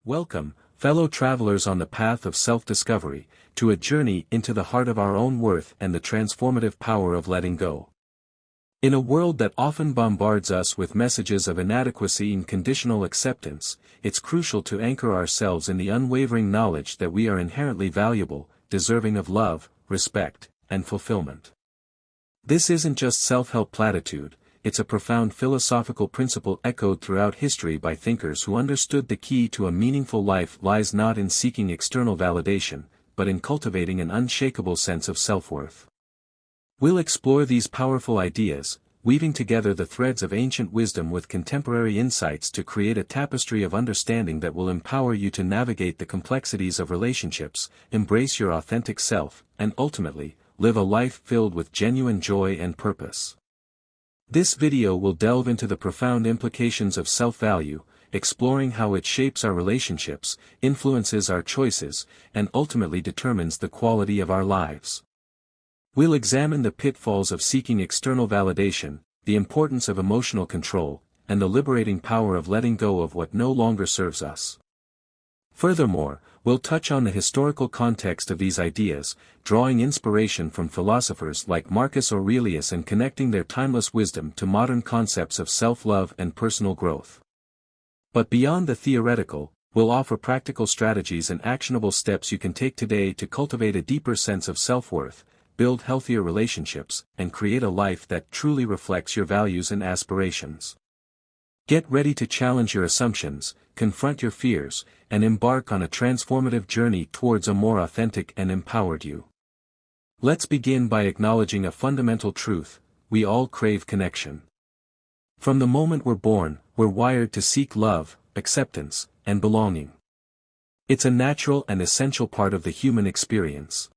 Welcome, fellow travelers on the path of self-discovery, to a journey into the heart of our own worth and the transformative power of letting go. In a world that often bombards us with messages of inadequacy and conditional acceptance, it's crucial to anchor ourselves in the unwavering knowledge that we are inherently valuable, deserving of love, respect, and fulfillment. This isn't just self-help platitude. It's a profound philosophical principle echoed throughout history by thinkers who understood the key to a meaningful life lies not in seeking external validation, but in cultivating an unshakable sense of self-worth. We'll explore these powerful ideas, weaving together the threads of ancient wisdom with contemporary insights to create a tapestry of understanding that will empower you to navigate the complexities of relationships, embrace your authentic self, and ultimately, live a life filled with genuine joy and purpose. This video will delve into the profound implications of self-value, exploring how it shapes our relationships, influences our choices, and ultimately determines the quality of our lives. We'll examine the pitfalls of seeking external validation, the importance of emotional control, and the liberating power of letting go of what no longer serves us. Furthermore, we'll touch on the historical context of these ideas, drawing inspiration from philosophers like Marcus Aurelius and connecting their timeless wisdom to modern concepts of self-love and personal growth. But beyond the theoretical, we'll offer practical strategies and actionable steps you can take today to cultivate a deeper sense of self-worth, build healthier relationships, and create a life that truly reflects your values and aspirations. Get ready to challenge your assumptions, confront your fears, and embark on a transformative journey towards a more authentic and empowered you. Let's begin by acknowledging a fundamental truth: we all crave connection. From the moment we're born, we're wired to seek love, acceptance, and belonging. It's a natural and essential part of the human experience.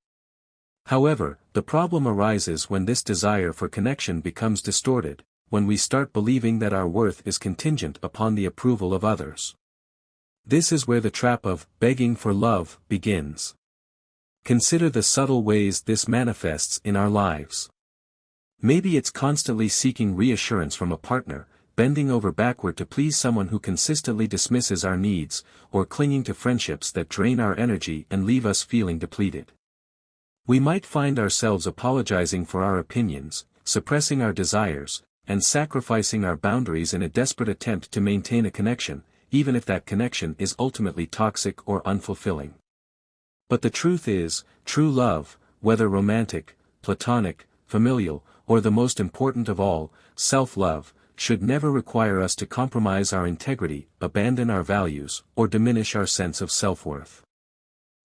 However, the problem arises when this desire for connection becomes distorted, when we start believing that our worth is contingent upon the approval of others. This is where the trap of begging for love begins. Consider the subtle ways this manifests in our lives. Maybe it's constantly seeking reassurance from a partner, bending over backward to please someone who consistently dismisses our needs, or clinging to friendships that drain our energy and leave us feeling depleted. We might find ourselves apologizing for our opinions, suppressing our desires, and sacrificing our boundaries in a desperate attempt to maintain a connection, even if that connection is ultimately toxic or unfulfilling. But the truth is, true love, whether romantic, platonic, familial, or the most important of all, self-love, should never require us to compromise our integrity, abandon our values, or diminish our sense of self-worth.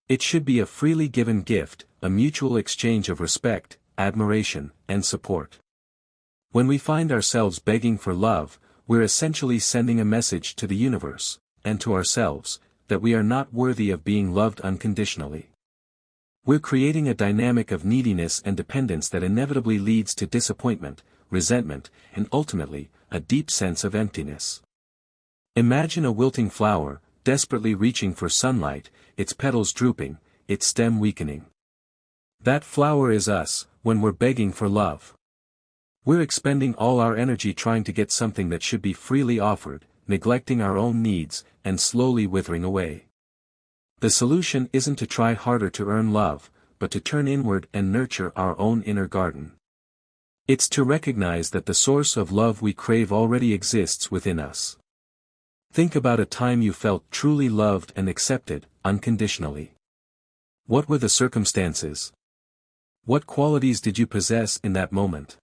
It should be a freely given gift, a mutual exchange of respect, admiration, and support. When we find ourselves begging for love, we're essentially sending a message to the universe, and to ourselves, that we are not worthy of being loved unconditionally. We're creating a dynamic of neediness and dependence that inevitably leads to disappointment, resentment, and ultimately, a deep sense of emptiness. Imagine a wilting flower, desperately reaching for sunlight, its petals drooping, its stem weakening. That flower is us, when we're begging for love. We're expending all our energy trying to get something that should be freely offered, neglecting our own needs, and slowly withering away. The solution isn't to try harder to earn love, but to turn inward and nurture our own inner garden. It's to recognize that the source of love we crave already exists within us. Think about a time you felt truly loved and accepted, unconditionally. What were the circumstances? What qualities did you possess in that moment?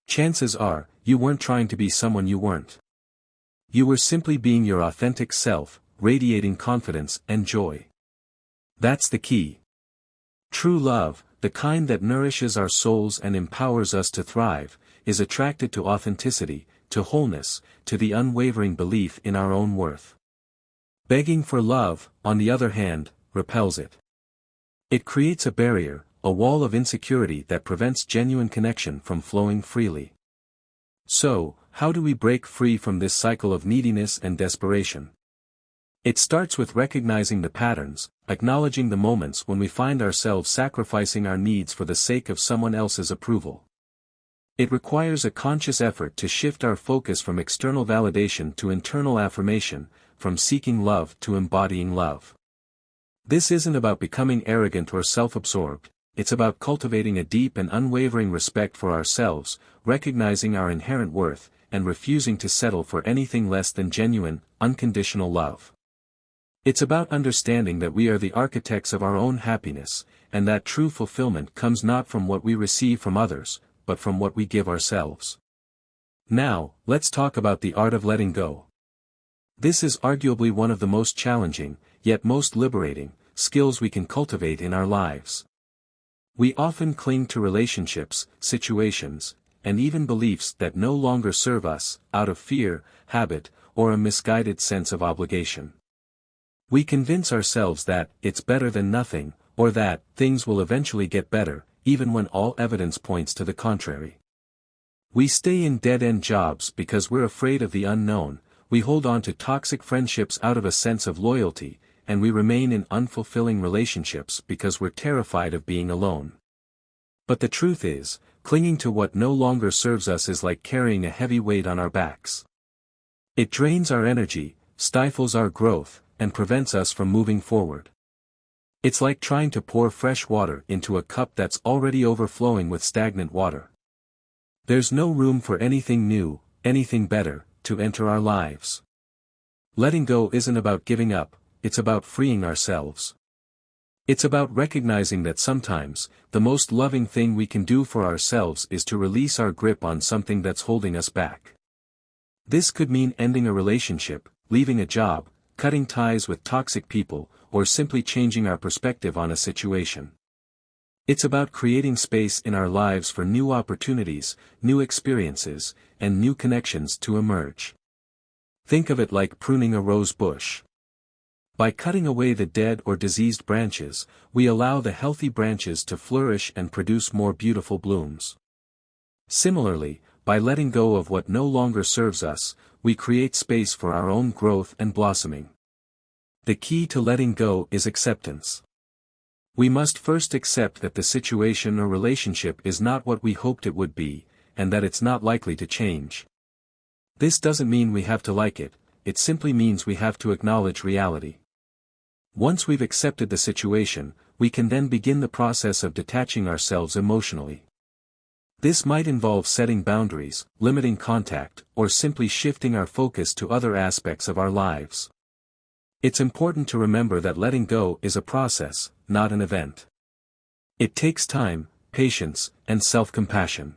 Chances are, you weren't trying to be someone you weren't. You were simply being your authentic self, radiating confidence and joy. That's the key. True love, the kind that nourishes our souls and empowers us to thrive, is attracted to authenticity, to wholeness, to the unwavering belief in our own worth. Begging for love, on the other hand, repels it. It creates a barrier, a wall of insecurity that prevents genuine connection from flowing freely. So, how do we break free from this cycle of neediness and desperation? It starts with recognizing the patterns, acknowledging the moments when we find ourselves sacrificing our needs for the sake of someone else's approval. It requires a conscious effort to shift our focus from external validation to internal affirmation, from seeking love to embodying love. This isn't about becoming arrogant or self-absorbed, it's about cultivating a deep and unwavering respect for ourselves, recognizing our inherent worth, and refusing to settle for anything less than genuine, unconditional love. It's about understanding that we are the architects of our own happiness, and that true fulfillment comes not from what we receive from others, but from what we give ourselves. Now, let's talk about the art of letting go. This is arguably one of the most challenging, yet most liberating, skills we can cultivate in our lives. We often cling to relationships, situations, and even beliefs that no longer serve us, out of fear, habit, or a misguided sense of obligation. We convince ourselves that it's better than nothing, or that things will eventually get better, even when all evidence points to the contrary. We stay in dead-end jobs because we're afraid of the unknown, we hold on to toxic friendships out of a sense of loyalty, and we remain in unfulfilling relationships because we're terrified of being alone. But the truth is, clinging to what no longer serves us is like carrying a heavy weight on our backs. It drains our energy, stifles our growth, and prevents us from moving forward. It's like trying to pour fresh water into a cup that's already overflowing with stagnant water. There's no room for anything new, anything better, to enter our lives. Letting go isn't about giving up, it's about freeing ourselves. It's about recognizing that sometimes, the most loving thing we can do for ourselves is to release our grip on something that's holding us back. This could mean ending a relationship, leaving a job, cutting ties with toxic people, or simply changing our perspective on a situation. It's about creating space in our lives for new opportunities, new experiences, and new connections to emerge. Think of it like pruning a rose bush. By cutting away the dead or diseased branches, we allow the healthy branches to flourish and produce more beautiful blooms. Similarly, by letting go of what no longer serves us, we create space for our own growth and blossoming. The key to letting go is acceptance. We must first accept that the situation or relationship is not what we hoped it would be, and that it's not likely to change. This doesn't mean we have to like it, it simply means we have to acknowledge reality. Once we've accepted the situation, we can then begin the process of detaching ourselves emotionally. This might involve setting boundaries, limiting contact, or simply shifting our focus to other aspects of our lives. It's important to remember that letting go is a process, not an event. It takes time, patience, and self-compassion.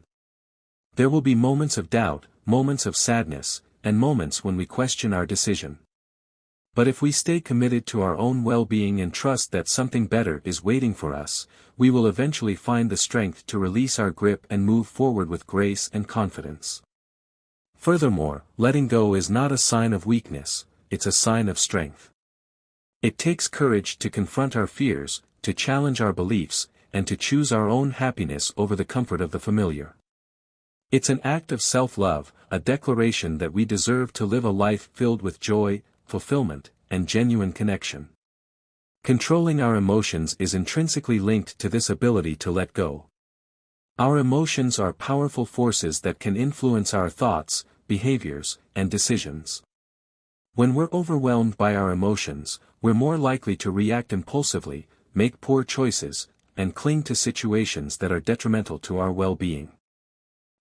There will be moments of doubt, moments of sadness, and moments when we question our decision. But if we stay committed to our own well-being and trust that something better is waiting for us, we will eventually find the strength to release our grip and move forward with grace and confidence. Furthermore, letting go is not a sign of weakness, it's a sign of strength. It takes courage to confront our fears, to challenge our beliefs, and to choose our own happiness over the comfort of the familiar. It's an act of self-love, a declaration that we deserve to live a life filled with joy, fulfillment, and genuine connection. Controlling our emotions is intrinsically linked to this ability to let go. Our emotions are powerful forces that can influence our thoughts, behaviors, and decisions. When we're overwhelmed by our emotions, we're more likely to react impulsively, make poor choices, and cling to situations that are detrimental to our well-being.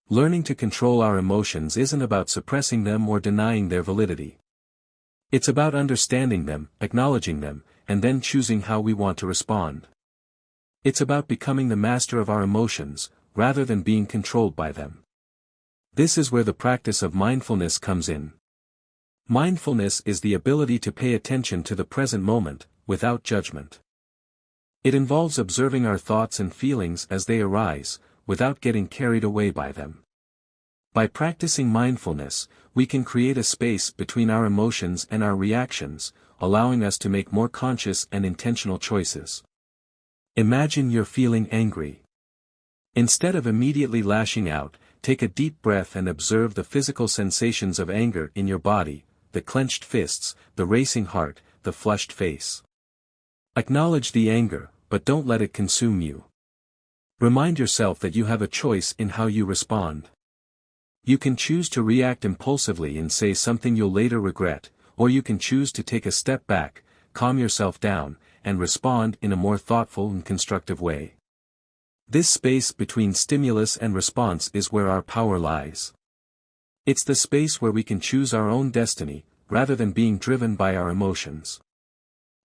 Learning to control our emotions isn't about suppressing them or denying their validity. It's about understanding them, acknowledging them, and then choosing how we want to respond. It's about becoming the master of our emotions, rather than being controlled by them. This is where the practice of mindfulness comes in. Mindfulness is the ability to pay attention to the present moment, without judgment. It involves observing our thoughts and feelings as they arise, without getting carried away by them. By practicing mindfulness, we can create a space between our emotions and our reactions, allowing us to make more conscious and intentional choices. Imagine you're feeling angry. Instead of immediately lashing out, take a deep breath and observe the physical sensations of anger in your body, the clenched fists, the racing heart, the flushed face. Acknowledge the anger, but don't let it consume you. Remind yourself that you have a choice in how you respond. You can choose to react impulsively and say something you'll later regret, or you can choose to take a step back, calm yourself down, and respond in a more thoughtful and constructive way. This space between stimulus and response is where our power lies. It's the space where we can choose our own destiny, rather than being driven by our emotions.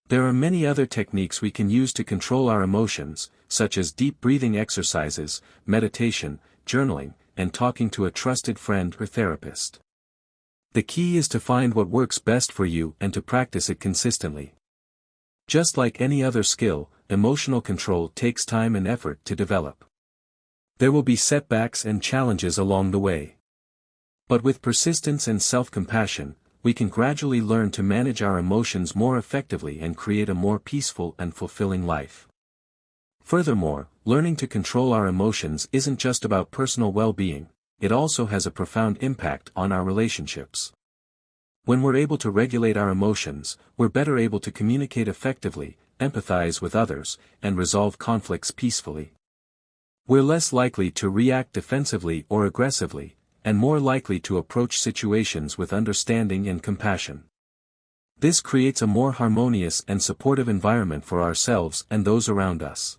There are many other techniques we can use to control our emotions, such as deep breathing exercises, meditation, journaling, and talking to a trusted friend or therapist. The key is to find what works best for you and to practice it consistently. Just like any other skill, emotional control takes time and effort to develop. There will be setbacks and challenges along the way. But with persistence and self-compassion, we can gradually learn to manage our emotions more effectively and create a more peaceful and fulfilling life. Furthermore, learning to control our emotions isn't just about personal well-being, it also has a profound impact on our relationships. When we're able to regulate our emotions, we're better able to communicate effectively, empathize with others, and resolve conflicts peacefully. We're less likely to react defensively or aggressively, and more likely to approach situations with understanding and compassion. This creates a more harmonious and supportive environment for ourselves and those around us.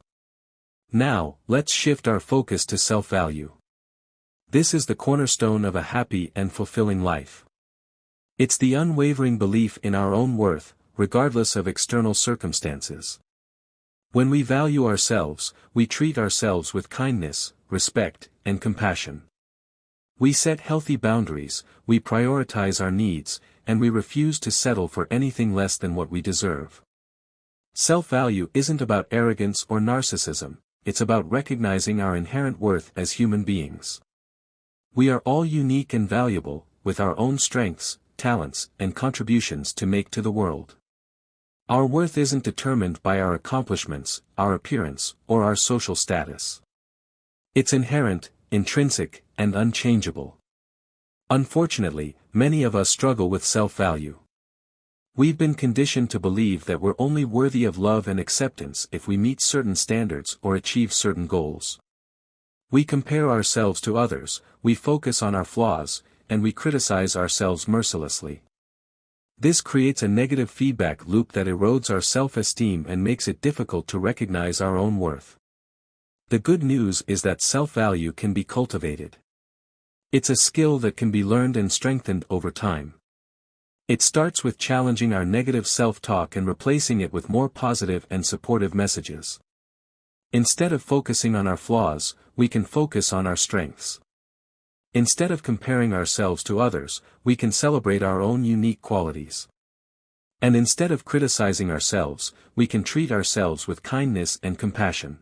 Now, let's shift our focus to self-value. This is the cornerstone of a happy and fulfilling life. It's the unwavering belief in our own worth, regardless of external circumstances. When we value ourselves, we treat ourselves with kindness, respect, and compassion. We set healthy boundaries, we prioritize our needs, and we refuse to settle for anything less than what we deserve. Self-value isn't about arrogance or narcissism, it's about recognizing our inherent worth as human beings. We are all unique and valuable, with our own strengths, talents, and contributions to make to the world. Our worth isn't determined by our accomplishments, our appearance, or our social status. It's inherent, intrinsic, and unchangeable. Unfortunately, many of us struggle with self-value. We've been conditioned to believe that we're only worthy of love and acceptance if we meet certain standards or achieve certain goals. We compare ourselves to others, we focus on our flaws, and we criticize ourselves mercilessly. This creates a negative feedback loop that erodes our self-esteem and makes it difficult to recognize our own worth. The good news is that self-value can be cultivated. It's a skill that can be learned and strengthened over time. It starts with challenging our negative self-talk and replacing it with more positive and supportive messages. Instead of focusing on our flaws, we can focus on our strengths. Instead of comparing ourselves to others, we can celebrate our own unique qualities. And instead of criticizing ourselves, we can treat ourselves with kindness and compassion.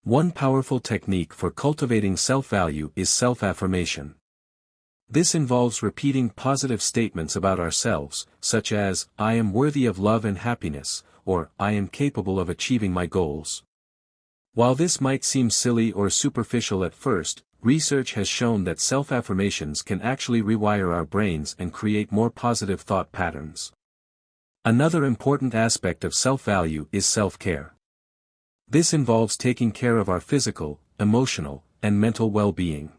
One powerful technique for cultivating self-value is self-affirmation. This involves repeating positive statements about ourselves, such as, "I am worthy of love and happiness," or "I am capable of achieving my goals." While this might seem silly or superficial at first, research has shown that self-affirmations can actually rewire our brains and create more positive thought patterns. Another important aspect of self-value is self-care. This involves taking care of our physical, emotional, and mental well-being.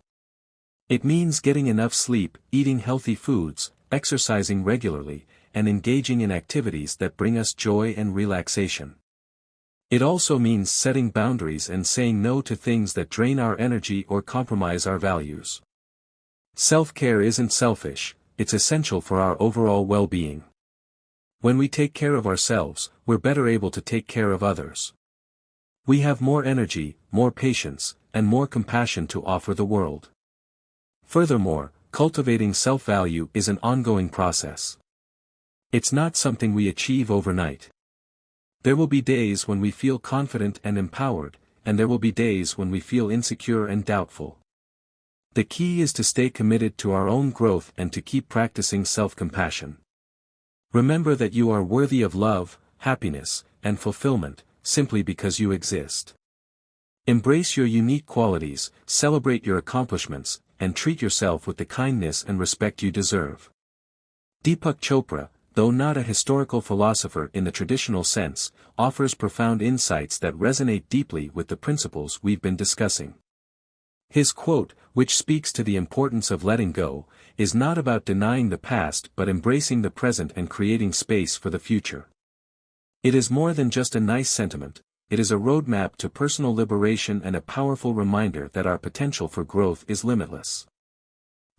It means getting enough sleep, eating healthy foods, exercising regularly, and engaging in activities that bring us joy and relaxation. It also means setting boundaries and saying no to things that drain our energy or compromise our values. Self-care isn't selfish, it's essential for our overall well-being. When we take care of ourselves, we're better able to take care of others. We have more energy, more patience, and more compassion to offer the world. Furthermore, cultivating self-value is an ongoing process. It's not something we achieve overnight. There will be days when we feel confident and empowered, and there will be days when we feel insecure and doubtful. The key is to stay committed to our own growth and to keep practicing self-compassion. Remember that you are worthy of love, happiness, and fulfillment, simply because you exist. Embrace your unique qualities, celebrate your accomplishments, and treat yourself with the kindness and respect you deserve. Deepak Chopra, though not a historical philosopher in the traditional sense, offers profound insights that resonate deeply with the principles we've been discussing. His quote, which speaks to the importance of letting go, is not about denying the past but embracing the present and creating space for the future. It is more than just a nice sentiment, it is a roadmap to personal liberation and a powerful reminder that our potential for growth is limitless.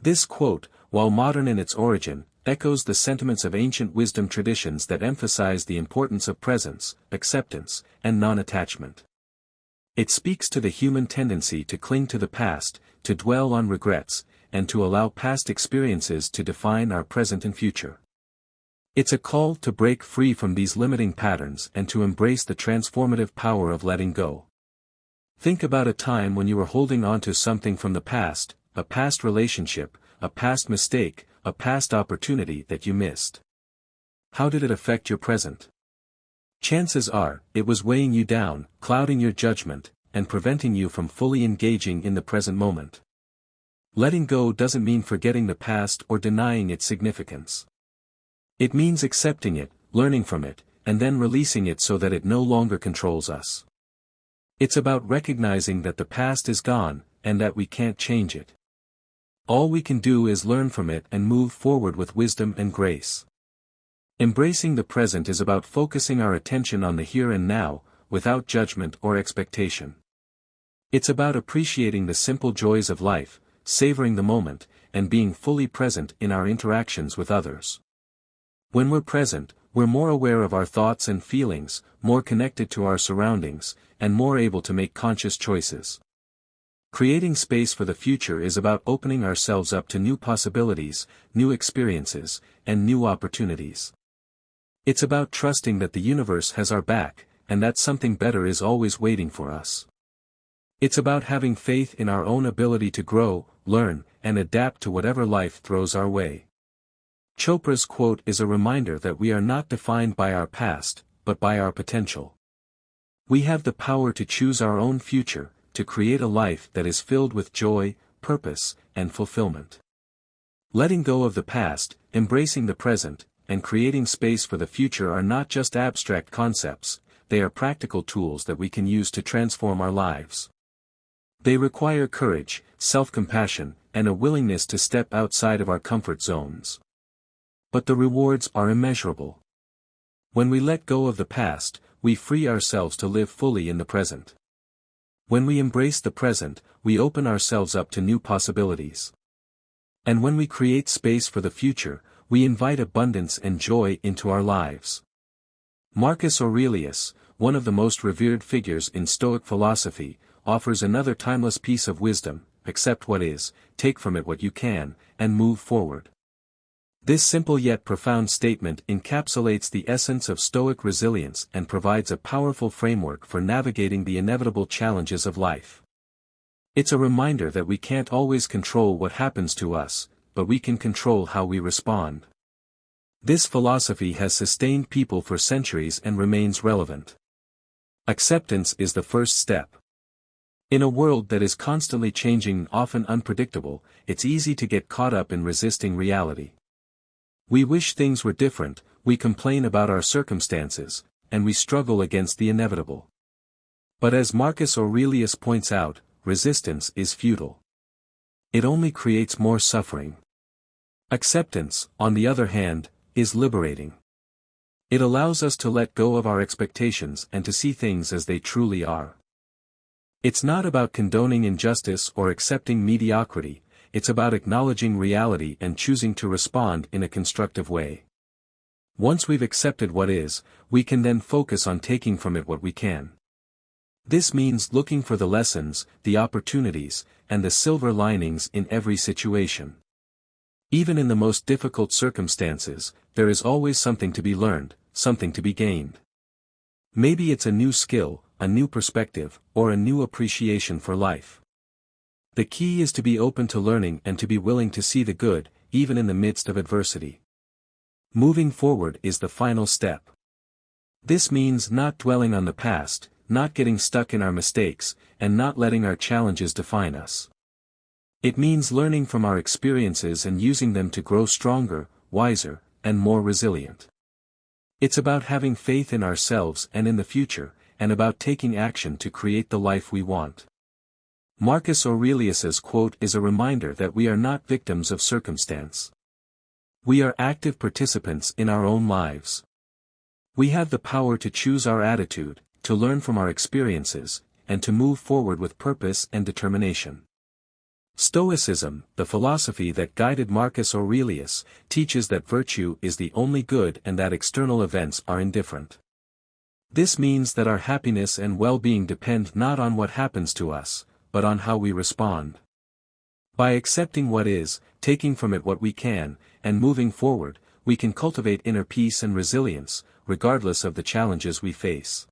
This quote, while modern in its origin, echoes the sentiments of ancient wisdom traditions that emphasize the importance of presence, acceptance, and non-attachment. It speaks to the human tendency to cling to the past, to dwell on regrets, and to allow past experiences to define our present and future. It's a call to break free from these limiting patterns and to embrace the transformative power of letting go. Think about a time when you were holding on to something from the past, a past relationship, a past mistake, a past opportunity that you missed. How did it affect your present? Chances are, it was weighing you down, clouding your judgment, and preventing you from fully engaging in the present moment. Letting go doesn't mean forgetting the past or denying its significance. It means accepting it, learning from it, and then releasing it so that it no longer controls us. It's about recognizing that the past is gone, and that we can't change it. All we can do is learn from it and move forward with wisdom and grace. Embracing the present is about focusing our attention on the here and now, without judgment or expectation. It's about appreciating the simple joys of life, savoring the moment, and being fully present in our interactions with others. When we're present, we're more aware of our thoughts and feelings, more connected to our surroundings, and more able to make conscious choices. Creating space for the future is about opening ourselves up to new possibilities, new experiences, and new opportunities. It's about trusting that the universe has our back, and that something better is always waiting for us. It's about having faith in our own ability to grow, learn, and adapt to whatever life throws our way. Chopra's quote is a reminder that we are not defined by our past, but by our potential. We have the power to choose our own future, to create a life that is filled with joy, purpose, and fulfillment. Letting go of the past, embracing the present, and creating space for the future are not just abstract concepts, they are practical tools that we can use to transform our lives. They require courage, self-compassion, and a willingness to step outside of our comfort zones. But the rewards are immeasurable. When we let go of the past, we free ourselves to live fully in the present. When we embrace the present, we open ourselves up to new possibilities. And when we create space for the future, we invite abundance and joy into our lives. Marcus Aurelius, one of the most revered figures in Stoic philosophy, offers another timeless piece of wisdom: accept what is, take from it what you can, and move forward. This simple yet profound statement encapsulates the essence of Stoic resilience and provides a powerful framework for navigating the inevitable challenges of life. It's a reminder that we can't always control what happens to us, but we can control how we respond. This philosophy has sustained people for centuries and remains relevant. Acceptance is the first step. In a world that is constantly changing and often unpredictable, it's easy to get caught up in resisting reality. We wish things were different, we complain about our circumstances, and we struggle against the inevitable. But as Marcus Aurelius points out, resistance is futile. It only creates more suffering. Acceptance, on the other hand, is liberating. It allows us to let go of our expectations and to see things as they truly are. It's not about condoning injustice or accepting mediocrity, it's about acknowledging reality and choosing to respond in a constructive way. Once we've accepted what is, we can then focus on taking from it what we can. This means looking for the lessons, the opportunities, and the silver linings in every situation. Even in the most difficult circumstances, there is always something to be learned, something to be gained. Maybe it's a new skill, a new perspective, or a new appreciation for life. The key is to be open to learning and to be willing to see the good, even in the midst of adversity. Moving forward is the final step. This means not dwelling on the past, not getting stuck in our mistakes, and not letting our challenges define us. It means learning from our experiences and using them to grow stronger, wiser, and more resilient. It's about having faith in ourselves and in the future, and about taking action to create the life we want. Marcus Aurelius's quote is a reminder that we are not victims of circumstance. We are active participants in our own lives. We have the power to choose our attitude, to learn from our experiences, and to move forward with purpose and determination. Stoicism, the philosophy that guided Marcus Aurelius, teaches that virtue is the only good and that external events are indifferent. This means that our happiness and well-being depend not on what happens to us, but on how we respond. By accepting what is, taking from it what we can, and moving forward, we can cultivate inner peace and resilience, regardless of the challenges we face.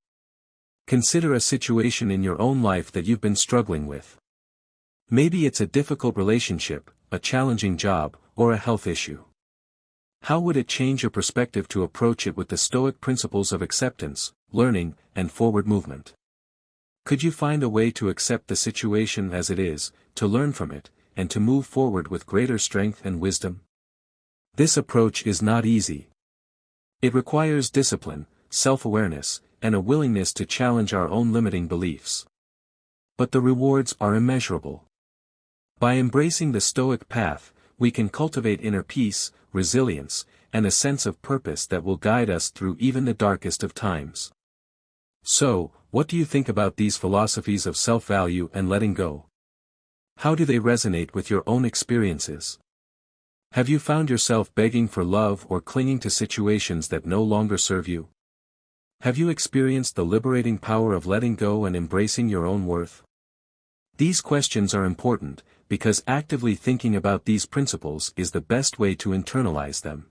Consider a situation in your own life that you've been struggling with. Maybe it's a difficult relationship, a challenging job, or a health issue. How would it change your perspective to approach it with the Stoic principles of acceptance, learning, and forward movement? Could you find a way to accept the situation as it is, to learn from it, and to move forward with greater strength and wisdom? This approach is not easy. It requires discipline, self-awareness, and a willingness to challenge our own limiting beliefs. But the rewards are immeasurable. By embracing the Stoic path, we can cultivate inner peace, resilience, and a sense of purpose that will guide us through even the darkest of times. So, what do you think about these philosophies of self-value and letting go? How do they resonate with your own experiences? Have you found yourself begging for love or clinging to situations that no longer serve you? Have you experienced the liberating power of letting go and embracing your own worth? These questions are important, because actively thinking about these principles is the best way to internalize them.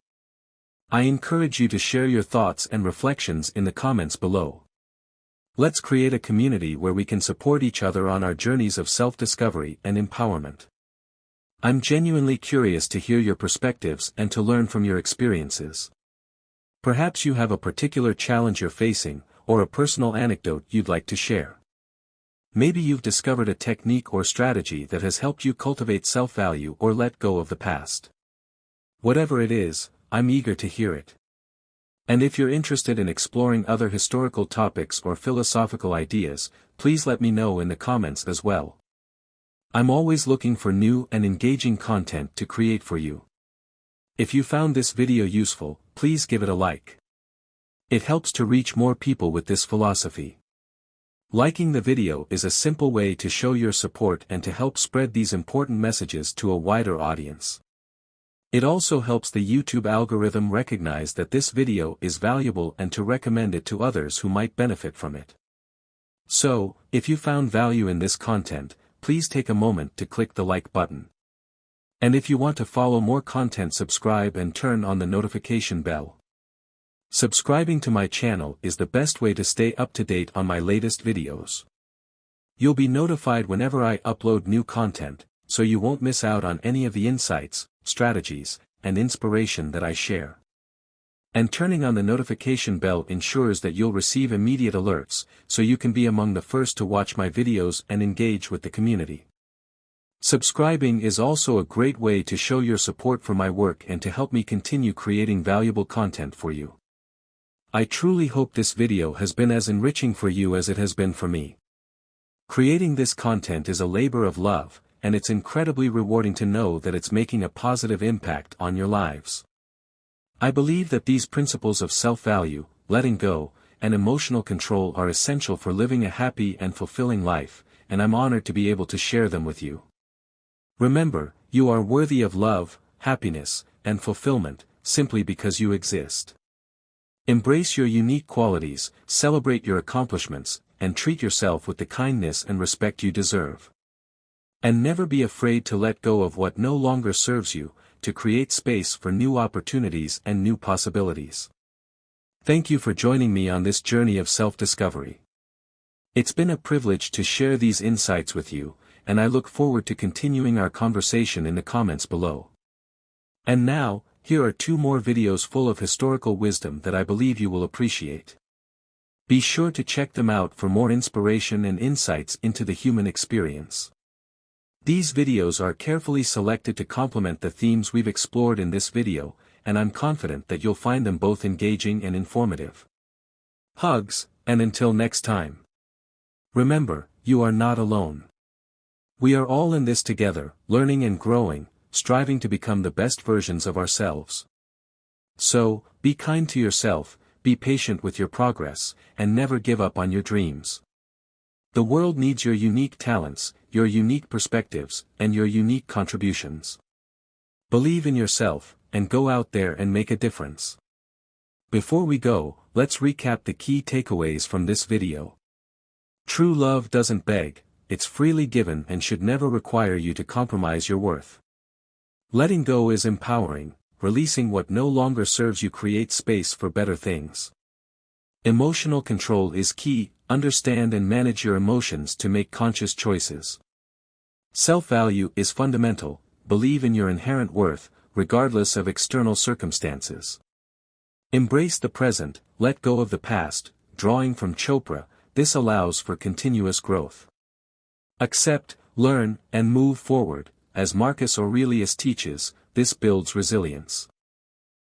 I encourage you to share your thoughts and reflections in the comments below. Let's create a community where we can support each other on our journeys of self-discovery and empowerment. I'm genuinely curious to hear your perspectives and to learn from your experiences. Perhaps you have a particular challenge you're facing, or a personal anecdote you'd like to share. Maybe you've discovered a technique or strategy that has helped you cultivate self-value or let go of the past. Whatever it is, I'm eager to hear it. And if you're interested in exploring other historical topics or philosophical ideas, please let me know in the comments as well. I'm always looking for new and engaging content to create for you. If you found this video useful, please give it a like. It helps to reach more people with this philosophy. Liking the video is a simple way to show your support and to help spread these important messages to a wider audience. It also helps the YouTube algorithm recognize that this video is valuable and to recommend it to others who might benefit from it. So, if you found value in this content, please take a moment to click the like button. And if you want to follow more content, subscribe and turn on the notification bell. Subscribing to my channel is the best way to stay up to date on my latest videos. You'll be notified whenever I upload new content, so you won't miss out on any of the insights, strategies, and inspiration that I share. And turning on the notification bell ensures that you'll receive immediate alerts, so you can be among the first to watch my videos and engage with the community. Subscribing is also a great way to show your support for my work and to help me continue creating valuable content for you. I truly hope this video has been as enriching for you as it has been for me. Creating this content is a labor of love, and it's incredibly rewarding to know that it's making a positive impact on your lives. I believe that these principles of self-value, letting go, and emotional control are essential for living a happy and fulfilling life, and I'm honored to be able to share them with you. Remember, you are worthy of love, happiness, and fulfillment, simply because you exist. Embrace your unique qualities, celebrate your accomplishments, and treat yourself with the kindness and respect you deserve. And never be afraid to let go of what no longer serves you, to create space for new opportunities and new possibilities. Thank you for joining me on this journey of self-discovery. It's been a privilege to share these insights with you, and I look forward to continuing our conversation in the comments below. And now, here are 2 more videos full of historical wisdom that I believe you will appreciate. Be sure to check them out for more inspiration and insights into the human experience. These videos are carefully selected to complement the themes we've explored in this video, and I'm confident that you'll find them both engaging and informative. Hugs, and until next time. Remember, you are not alone. We are all in this together, learning and growing, striving to become the best versions of ourselves. So, be kind to yourself, be patient with your progress, and never give up on your dreams. The world needs your unique talents, your unique perspectives, and your unique contributions. Believe in yourself, and go out there and make a difference. Before we go, let's recap the key takeaways from this video. True love doesn't beg, it's freely given and should never require you to compromise your worth. Letting go is empowering, releasing what no longer serves you creates space for better things. Emotional control is key, understand and manage your emotions to make conscious choices. Self-value is fundamental, believe in your inherent worth, regardless of external circumstances. Embrace the present, let go of the past, drawing from Chopra, this allows for continuous growth. Accept, learn, and move forward, as Marcus Aurelius teaches, this builds resilience.